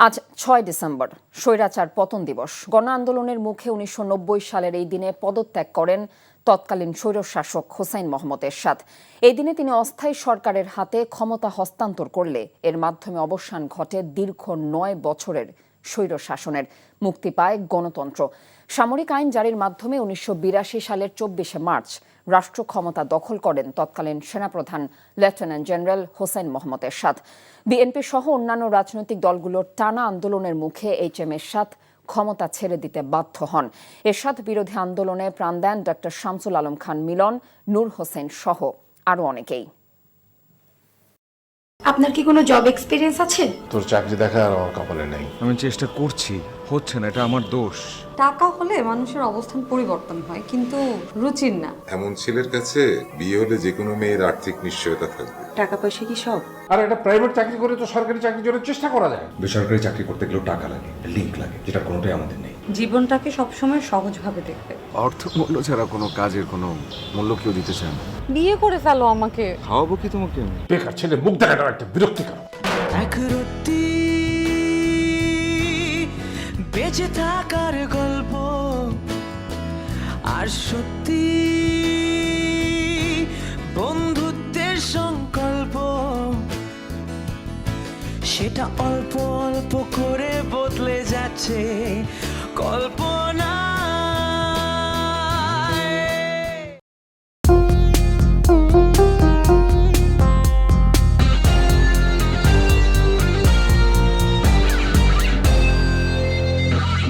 আজ ৬ ডিসেম্বর স্বৈরাচার পতন দিবস। গণ আন্দোলনের মুখে ১৯৯০ সালের এই দিনে পদত্যাগ করেন তৎকালীন স্বৈরশাসক হোসাইন মোহাম্মদ এরশাদ। এই দিনে তিনি অস্থায়ী সরকারের হাতে ক্ষমতা হস্তান্তর করলে এর মাধ্যমে অবসান ঘটে দীর্ঘ ৯ বছরের স্বৈরশাসনের। মুক্তি পায় গণতন্ত্র। সামরিক আইন জারির মাধ্যমে ১৯৮২ সালের ২৪শে মার্চ রাষ্ট্র ক্ষমতা দখল করেন তৎকালীন সেনাপ্রধান লেফটেন্যান্ট জেনারেল হোসাইন মোহাম্মদ এরশাদ। বিএনপি সহ অন্যান্য রাজনৈতিক দলগুলোর টানা আন্দোলনের মুখে এইচ.এম. এরশাদ ক্ষমতা ছেড়ে দিতে বাধ্য হন। এরশাদ বিরোধী আন্দোলনে প্রাণ দেন ডক্টর শামসুল আলম খান মিলন, নূর হোসেন সহ আরও অনেকেই। আপনার কি কোনো জব এক্সপিরিয়েন্স আছে? তোর চাকরি দেখা আর আমার কপালে নেই। আমি চেষ্টা করছি, হচ্ছে না, এটা আমার দোষ। টাকা হলে মানুষের অবস্থান পরিবর্তন হয়, কিন্তু রুচির না। এমন ছেলের কাছে বিয়ে হলে যে কোনো মেয়ের আর্থিক নিশ্চয়তা থাকবে। টাকা পয়সা কি সব? আর একটা প্রাইভেট চাকরি করে তো সরকারি চাকরির জন্য চেষ্টা করা যায়। বেসরকারি চাকরি করতে গেলেও টাকা লাগে, লিঙ্ক লাগে, যেটা কোনোটাই আমাদের নেই। জীবনটাকে সবসময় সহজভাবে দেখবে। অর্থ মূল্য ছাড়া কোনো কাজের কোনো মূল্য কেউ দিতে চায় না। বিয়ে করে ফেলো আমাকে। খাওয়াবো কি তোমাকে আমি? বেকার ছেলে মুখ দেখাটা একটা বিরক্তিকর। এক রত্তি বেঁচে থাকার গল্প, আর সত্যি বন্ধুত্বের সংকল্প, সেটা অল্প অল্প করে বদলে যাচ্ছে কল্পনা।